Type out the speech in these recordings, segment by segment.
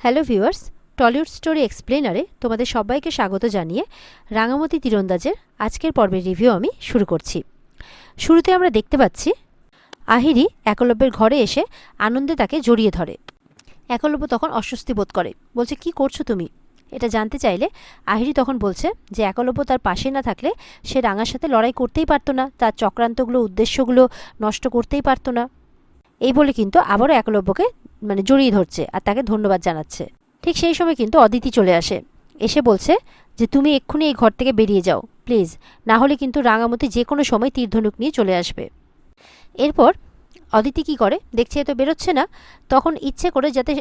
Hello viewers, Tollywood story এক্সপ্লেনারে তোমাদের সবাইকে স্বাগত জানিয়ে রাঙামতি তীরন্দাজের আজকের পর্বের রিভিউ আমি শুরু করছি। শুরুতে আমরা দেখতে পাচ্ছি আহিরি একলব্যের ঘরে এসে আনন্দে তাকে জড়িয়ে ধরে। একলব্য তখন অস্বস্তি বোধ করে, বলছে কি করছো তুমি? এটা জানতে চাইলে আহিরি তখন বলছে যে একলব্য তার পাশে না থাকলে সে রাঙার সাথে লড়াই করতেই পারতো না, তার চক্রান্তগুলো উদ্দেশ্যগুলো নষ্ট করতেই পারতো না। এই বলে কিন্তু আবারও একলব্যকে জড়িয়ে ধরছে আর তাকে ধন্যবাদ জানাচ্ছে। ঠিক সেই সময় কিন্তু অদিতি চলে আসে, এসে বলছে যে তুমি এক্ষুনি এই ঘর থেকে বেরিয়ে যাও প্লিজ, না হলে কিন্তু রাঙামতি যে কোনো সময় তীরধনুক নিয়ে চলে আসবে। এরপর অদিতি কি করে, দেখছে এ তো বেরোচ্ছে না, তখন ইচ্ছে করে যাতে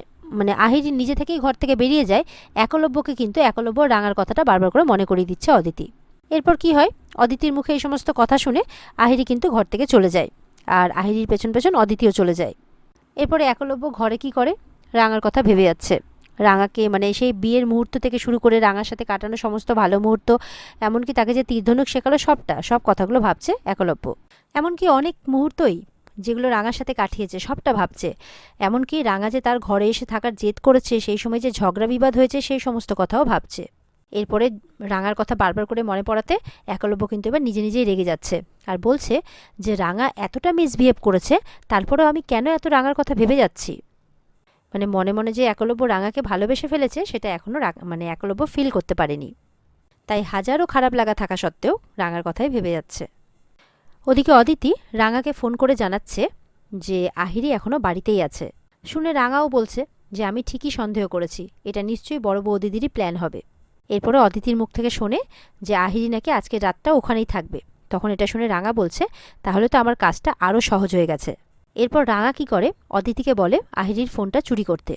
আহিরি নিজে থেকেই ঘর থেকে বেরিয়ে যায়, একলব্যকে কিন্তু একলব্য রাঙার কথাটা বারবার করে মনে করিয়ে দিচ্ছে অদিতি। এরপর কি হয়, অদিতির মুখে এই সমস্ত কথা শুনে আহিরি কিন্তু ঘর থেকে চলে যায়, আর আহিরির পেছন পেছন অদিতিও চলে যায়। এরপরে একলব্য ঘরে কি করে, রাঙার কথা ভেবে যাচ্ছে। রাঙাকে সেই বিয়ের মুহূর্ত থেকে শুরু করে রাঙার সাথে কাটানো সমস্ত ভালো মুহূর্ত, এমনকি তাকে যে তীরধনুক শেখালো সব কথাগুলো ভাবছে একলব্য। এমনকি অনেক মুহূর্তই যেগুলো রাঙার সাথে কাটিয়েছে সবটা ভাবছে। এমনকি রাঙা যে তার ঘরে এসে থাকার জেদ করেছে, সেই সময় যে ঝগড়া বিবাদ হয়েছে সেই সমস্ত কথাও ভাবছে। এরপরে রাঙার কথা বারবার করে মনে পড়াতে একলব্য কিন্তু এবার নিজে নিজেই রেগে যাচ্ছে আর বলছে যে রাঙা এতটা মিসবিহেভ করেছে, তারপরেও আমি কেন এত রাঙার কথা ভেবে যাচ্ছি। মনে মনে যে একলব্য রাঙাকে ভালোবেসে ফেলেছে সেটা এখনও একলব্য ফিল করতে পারেনি, তাই হাজারো খারাপ লাগা থাকা সত্ত্বেও রাঙার কথাই ভেবে যাচ্ছে। ওদিকে অদিতি রাঙাকে ফোন করে জানাচ্ছে যে আহিরি এখনও বাড়িতেই আছে। শুনে রাঙাও বলছে যে আমি ঠিকই সন্দেহ করেছি, এটা নিশ্চয়ই বড় বৌদিদিরই প্ল্যান হবে। এরপরে অদিতির মুখ থেকে শোনে যে আহিরি নাকি আজকের রাতটা ওখানেই থাকবে। তখন এটা শুনে রাঙা বলছে তাহলে তো আমার কাজটা আরও সহজ হয়ে গেছে। এরপর রাঙা কি করে, অদিতিকে বলে আহিরির ফোনটা চুরি করতে,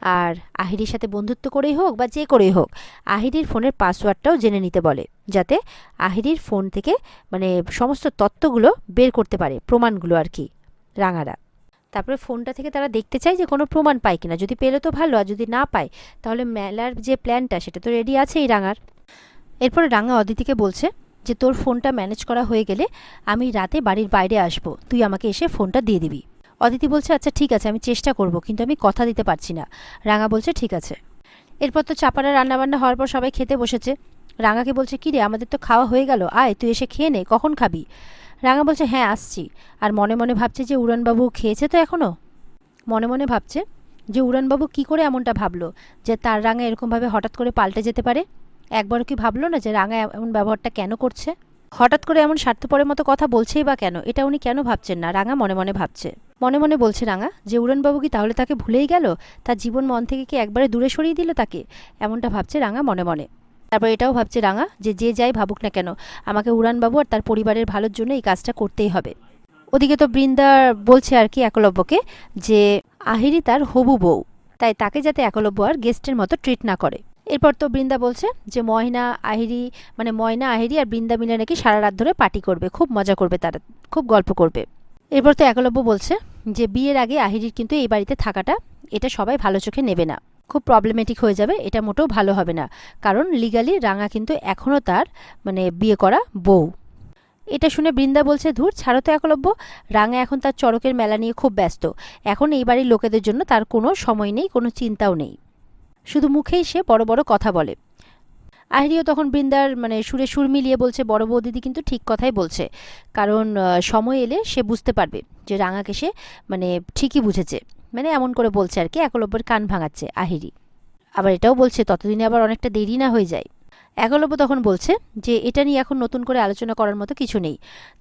আর আহিরির সাথে বন্ধুত্ব করেই হোক বা যে করেই হোক আহিরির ফোনের পাসওয়ার্ডটাও জেনে নিতে বলে, যাতে আহিরির ফোন থেকে সমস্ত তথ্যগুলো বের করতে পারে, প্রমাণগুলো আর কি রাঙারা। তারপরে ফোনটা থেকে তারা দেখতে চায় যে কোনো প্রমাণ পায় কিনা, যদি পেলে তো ভালো, আর যদি না পায় তাহলে মেলার যে প্ল্যানটা সেটা তো রেডি আছেই রাঙার। এরপরে রাঙা অদিতিকে বলছে যে তোর ফোনটা ম্যানেজ করা হয়ে গেলে আমি রাতে বাড়ির বাইরে আসব, তুই আমাকে এসে ফোনটা দিয়ে দিবি। অদিতি বলছে আচ্ছা ঠিক আছে, আমি চেষ্টা করব, কিন্তু আমি কথা দিতে পারছি না। রাঙা বলছে ঠিক আছে। এরপর তো চাপারা রান্নাবান্না হওয়ার পর সবাই খেতে বসেছে। রাঙাকে বলছে কি রে, আমাদের তো খাওয়া হয়ে গেল, আয় তুই এসে খেয়ে নে, কখন খাবি? রাঙা বলছে হ্যাঁ আসছি। আর মনে মনে ভাবছে যে উড়ানবাবু খেয়েছে তো এখনও। মনে মনে ভাবছে যে উড়ানবাবু কি করে এমনটা ভাবলো যে তার রাঙা এরকমভাবে হঠাৎ করে পাল্টে যেতে পারে। একবারও কি ভাবলো না যে রাঙা এমন ব্যবহারটা কেন করছে, হঠাৎ করে এমন স্বার্থপরের মতো কথা বলছেই বা কেন, এটা উনি কেন ভাবছেন না? রাঙা মনে মনে ভাবছে। মনে মনে বলছে রাঙা যে উড়ানবাবু কি তাহলে তাকে ভুলেই গেল, তার জীবন মন থেকে কি একবারে দূরে সরিয়ে দিল তাকে, এমনটা ভাবছে রাঙা মনে মনে। তারপর এটাও ভাবছে রাঙা যে যে যাই ভাবুক না কেন, আমাকে উড়ানবাবু আর তার পরিবারের ভালোর জন্য এই কাজটা করতেই হবে। ওদিকে তো বৃন্দা বলছে আর কি একলব্যকে যে আহিরি তার হবু বউ, তাই তাকে যাতে একলব্য আর গেস্টের মতো ট্রিট না করে। এরপর তো বৃন্দা বলছে যে ময়না আহিরি আর বৃন্দা মিলে নাকি সারা রাত ধরে পার্টি করবে, খুব মজা করবে, তারা খুব গল্প করবে। এরপর তো একলব্য বলছে যে বিয়ের আগে আহিরির কিন্তু এই বাড়িতে থাকাটা এটা সবাই ভালো চোখে নেবে না, খুব প্রবলেমেটিক হয়ে যাবে, এটা মোটেও ভালো হবে না, কারণ লিগালি রাঙা কিন্তু এখনও তার বিয়ে করা বউ। এটা শুনে বৃন্দা বলছে ধুর ছাড়ো তো একলব্য, রাঙা এখন তার চড়কের মেলা নিয়ে খুব ব্যস্ত, এখন এই বাড়ির লোকেদের জন্য তার কোনো সময় নেই, কোনো চিন্তাও নেই, শুধু মুখেই সে বড় বড় কথা বলে। আহিরিও তখন বৃন্দার সুরে সুর মিলিয়ে বলছে বড় বৌদিদি কিন্তু ঠিক কথাই বলছে, কারণ সময় এলে সে বুঝতে পারবে যে রাঙাকে সে ঠিকই বুঝেছে, এমন করে বলছে আর কি, একলব্যের কান ভাঙাচ্ছে আহিরি। আবার এটাও বলছে ততদিনে আবার অনেকটা দেরি না হয়ে যায়। একলব্য তখন বলছে যে এটা নিয়ে এখন নতুন করে আলোচনা করার মতো কিছু নেই,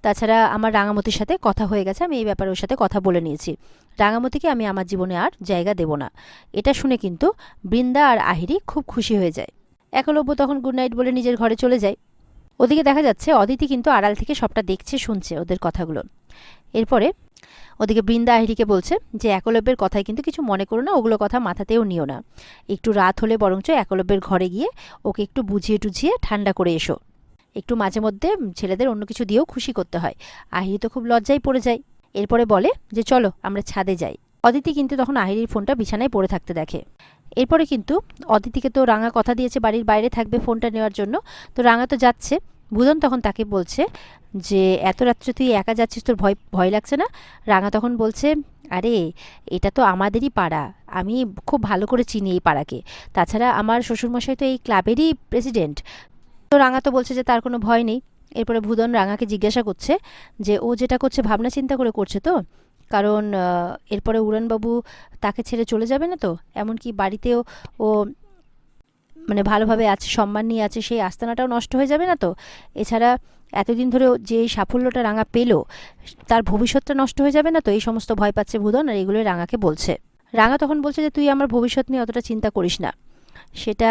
তাছাড়া আমার রাঙামতির সাথে কথা হয়ে গেছে, আমি এই ব্যাপারে ওর সাথে কথা বলে নিয়েছি, রাঙামতিকে আমি আমার জীবনে আর জায়গা দেব না। এটা শুনে কিন্তু বৃন্দা আর আহিরি খুব খুশি হয়ে যায়। একলব্য তখন গুড নাইট বলে নিজের ঘরে চলে যায়। ওদিকে দেখা যাচ্ছে অদিতি কিন্তু আড়াল থেকে সবটা দেখছে, শুনছে ওদের কথাগুলো। এরপরে ওদিকে বৃন্দা আহিরিকে বলছে যে একলব্যের কথায় কিন্তু কিছু মনে করো না, ওগুলো কথা মাথাতেও নিও না, একটু রাত হলে বরঞ্চ একলব্যের ঘরে গিয়ে ওকে একটু বুঝিয়ে টুঝিয়ে ঠান্ডা করে এসো, একটু মাঝে মধ্যে ছেলেদের অন্য কিছু দিয়েও খুশি করতে হয়। আহিরি তো খুব লজ্জায় পড়ে যায়। এরপরে বলে যে চলো আমরা ছাদে যাই। অদিতি কিন্তু তখন আহিরির ফোনটা বিছানায় পড়ে থাকতে দেখে। এরপরে কিন্তু অদিতিকে তো রাঙা কথা দিয়েছে বাড়ির বাইরে থাকবে ফোনটা নেওয়ার জন্য, তো রাঙা তো যাচ্ছে। ভুদন তখন তাকে বলছে যে এত রাত্রে তুই একা যাচ্ছিস, তোর ভয় ভয় লাগছে না? রাঙা তখন বলছে, আরে এটা তো আমাদেরই পাড়া, আমি খুব ভালো করে চিনি এই পাড়াকে, তাছাড়া আমার শ্বশুরমশাই তো এই ক্লাবেরই প্রেসিডেন্ট। তো রাঙা তো বলছে যে তার কোনো ভয় নেই। এরপরে ভুদন রাঙাকে জিজ্ঞাসা করছে যে ও যেটা করছে ভাবনা চিন্তা করে করছে তো, কারণ এরপরে উড়ানবাবু তাকে ছেড়ে চলে যাবে না তো, এমনকি বাড়িতেও ও মানে ভালোভাবে আছে, সম্মান নিয়ে আছে, সেই আস্তানাটাও নষ্ট হয়ে যাবে না তো? এছাড়া এতদিন ধরে যে এই সাফল্যটা রাঙা পেল, তার ভবিষ্যৎটা নষ্ট হয়ে যাবে না তো? এই সমস্ত ভয় পাচ্ছে ভুদন, আর এগুলোই রাঙাকে বলছে। রাঙা তখন বলছে যে তুই আমার ভবিষ্যৎ নিয়ে অতটা চিন্তা করিস না, সেটা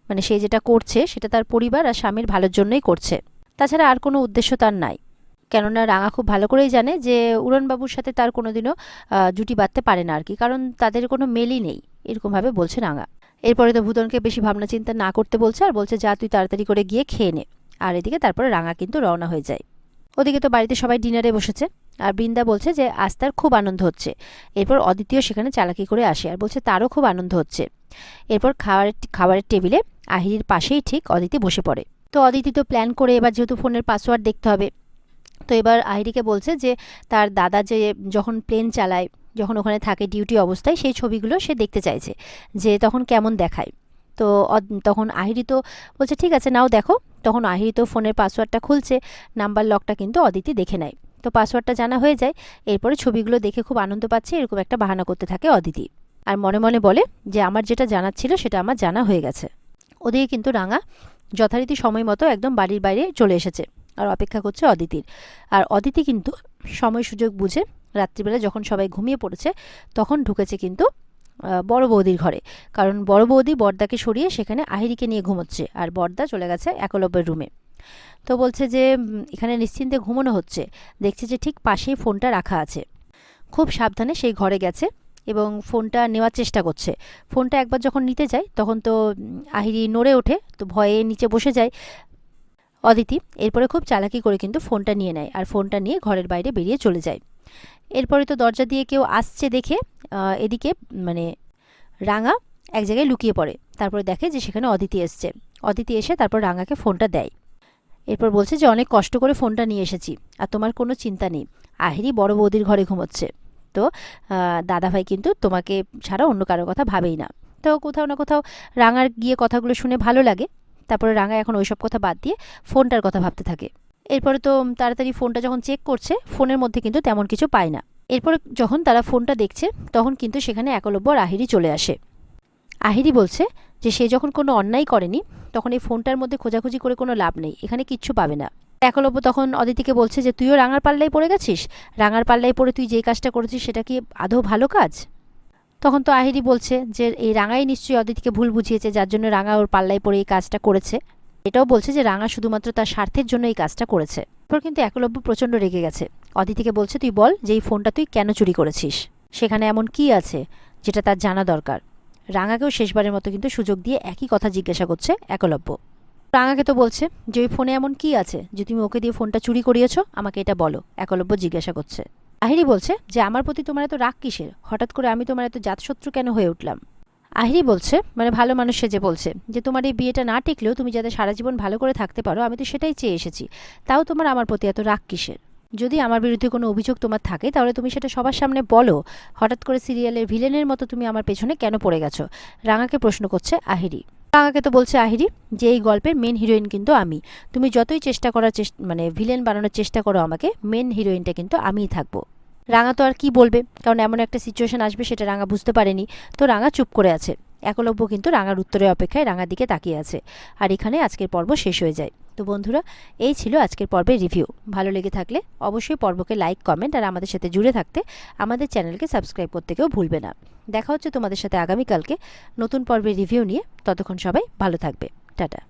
মানে সে যেটা করছে সেটা তার পরিবার আর স্বামীর ভালোর জন্যই করছে, তাছাড়া আর কোনো উদ্দেশ্য তার নাই। কেননা রাঙা খুব ভালো করেই জানে যে উড়নবাবুর সাথে তার কোনোদিনও জুটি বাঁধতে পারে না আর কি, কারণ তাদের কোনো মেলই নেই, এরকমভাবে বলছে রাঙা। এরপরে তো ভুদনকে বেশি ভাবনা চিন্তা না করতে বলছে, আর বলছে যা তুই তাড়াতাড়ি করে গিয়ে খেয়ে নে। আর এদিকে তারপরে রাঙা কিন্তু রওনা হয়ে যায়। ওদিকে তো বাড়িতে সবাই ডিনারে বসেছে, আর বৃন্দা বলছে যে আজ তার খুব আনন্দ হচ্ছে। এরপর অদিতিও সেখানে চালাকি করে আসে আর বলছে তারও খুব আনন্দ হচ্ছে। এরপর খাবারের টেবিলে আহিরির পাশেই ঠিক অদিতি বসে পড়ে। তো অদিতি তো প্ল্যান করে, এবার যেহেতু ফোনের পাসওয়ার্ড দেখতে হবে, তো এবার আহিরিকে বলছে যে তার দাদা যে যখন প্লেন চালায়, যখন ওখানে থাকে ডিউটি অবস্থায়, সেই ছবিগুলো সে দেখতে চাইছে যে তখন কেমন দেখায়। তো তখন আহিরি তো বলছে ঠিক আছে নাও দেখো। তখন আহিরি তো ফোনের পাসওয়ার্ডটা খুলছে, নাম্বার লকটা কিন্তু অদিতি দেখে নেয়। তো পাসওয়ার্ডটা জানা হয়ে যায়। এরপরে ছবিগুলো দেখে খুব আনন্দ পাচ্ছে, এরকম একটা বাহানা করতে থাকে অদিতি, আর মনে মনে বলে যে আমার যেটা জানার ছিল সেটা আমার জানা হয়ে গেছে। ওদিকে কিন্তু রাঙা যথারীতি সময় মতো একদম বাড়ির বাইরে চলে এসেছে আর অপেক্ষা করছে অদিতির। আর অদিতি কিন্তু সময় সুযোগ বুঝে রাত্রিবেলা যখন সবাই ঘুমিয়ে পড়েছে তখন ঢুকেছে কিন্তু বড় বৌদির ঘরে, কারণ বড় বৌদি বড়দাকে সরিয়ে সেখানে আহিরিকে নিয়ে ঘুমোচ্ছে, আর বড়দা চলে গেছে একলব্যের রুমে। তো বলছে যে এখানে নিশ্চিন্তে ঘুমোনো হচ্ছে, দেখছে যে ঠিক পাশেই ফোনটা রাখা আছে। খুব সাবধানে সেই ঘরে গেছে এবং ফোনটা নেওয়ার চেষ্টা করছে। ফোনটা একবার যখন নিতে যায় তখন তো আহিরি নড়ে ওঠে, তো ভয়ে নিচে বসে যায় অদিতি। এরপরে খুব চালাকি করে কিন্তু ফোনটা নিয়ে নেয়, আর ফোনটা নিয়ে ঘরের বাইরে বেরিয়ে চলে যায়। এরপরে তো দরজা দিয়ে কেউ আসছে দেখে এদিকে মানে রাঙা এক জায়গায় লুকিয়ে পড়ে। তারপরে দেখে যে সেখানে অদিতি এসছে। অদিতি এসে তারপর রাঙাকে ফোনটা দেয়। এরপর বলছে যে অনেক কষ্ট করে ফোনটা নিয়ে এসেছি, আর তোমার কোনো চিন্তা নেই, আহিরি বড় বৌদির ঘরে ঘুমোচ্ছে, তো দাদাভাই কিন্তু তোমাকে ছাড়া অন্য কারোর কথা ভাবেই না। তো কোথাও না কোথাও রাঙার গিয়ে কথাগুলো শুনে ভালো লাগে। তারপরে রাঙা এখন ওইসব কথা বাদ দিয়ে ফোনটার কথা ভাবতে থাকে। এরপরে তো তাড়াতাড়ি ফোনটা যখন চেক করছে, ফোনের মধ্যে কিন্তু তেমন কিছু পায় না। এরপরে যখন তারা ফোনটা দেখছে তখন কিন্তু সেখানে একলব্য আর আহিরি চলে আসে। আহিরি বলছে যে সে যখন কোনো অন্যায় করেনি তখন এই ফোনটার মধ্যে খোঁজাখুঁজি করে কোনো লাভ নেই, এখানে কিচ্ছু পাবে না। একলব্য তখন অদিতিকে বলছে যে তুইও রাঙার পাল্লায় পড়ে গেছিস, রাঙার পাল্লায় পড়ে তুই যেই কাজটা করেছিস সেটা কি আদৌ ভালো কাজ? তখন তো আহিরি বলছে যে এই রাঙাই নিশ্চয়ই অদিতিকে ভুল বুঝিয়েছে, যার জন্য রাঙা ওর পাল্লায় পড়ে এই কাজটা করেছে। এটাও বলছে যে রাঙা শুধুমাত্র তার স্বার্থের জন্য এই কাজটা করেছে। এরপর কিন্তু একলব্য প্রচণ্ড রেগে গেছে। অদিতিকে বলছে তুই বল যে এই ফোনটা তুই কেন চুরি করেছিস, সেখানে এমন কি আছে যেটা তার জানা দরকার। রাঙাকেও শেষবারের মতো কিন্তু সুযোগ দিয়ে একই কথা জিজ্ঞাসা করছে একলব্য। রাঙাকে তো বলছে যে ওই ফোনে এমন কি আছে যে তুমি ওকে দিয়ে ফোনটা চুরি করিয়েছ, আমাকে এটা বলো, একলব্য জিজ্ঞাসা করছে। আহিরি বলছে যে আমার প্রতি তোমার এত রাগ কিসের, হঠাৎ করে আমি তোমার এত জাতশত্রু কেন হয়ে উঠলাম? আহিরি বলছে মানে ভালো মানুষ সেজে বলছে যে তোমার এই বিয়েটা না টিকলেও তুমি যাতে সারা জীবন ভালো করে থাকতে পারো, আমি তো সেটাই চেয়ে এসেছি, তাও তোমার আমার প্রতি এত রাগ কিসের? যদি আমার বিরুদ্ধে কোনো অভিযোগ তোমার থাকে তাহলে তুমি সেটা সবার সামনে বলো, হঠাৎ করে সিরিয়ালের ভিলেনের মতো তুমি আমার পেছনে কেন পড়ে গেছো? রাঙাকে প্রশ্ন করছে আহিরি। রাঙাকে তো বলছে আহিরি যে এই গল্পের মেন হিরোইন কিন্তু আমি, তুমি যতই চেষ্টা করার মানে ভিলেন বানানোর চেষ্টা করো আমাকে, মেন হিরোইনটা কিন্তু আমিই থাকবো। রাঙা তো আর কি বলবে, কারণ এমন একটা সিচুয়েশন আসবে সেটা রাঙা বুঝতে পারেনি। তো রাঙা চুপ করে আছে। একলব্য কিন্তু রাঙার উত্তরের অপেক্ষায় রাঙার দিকে তাকিয়ে আছে। আর এখানে আজকের পর্ব শেষ হয়ে যায়। তো বন্ধুরা, এই ছিল আজকের পর্বের রিভিউ। ভালো লেগে থাকলে অবশ্যই পর্বকে লাইক, কমেন্ট আর আমাদের সাথে জুড়ে থাকতে আমাদের চ্যানেলকে সাবস্ক্রাইব করতে কেউ ভুলবে না। দেখা হচ্ছে তোমাদের সাথে আগামীকালকে নতুন পর্বের রিভিউ নিয়ে। ততক্ষণ সবাই ভালো থাকবে। টাটা।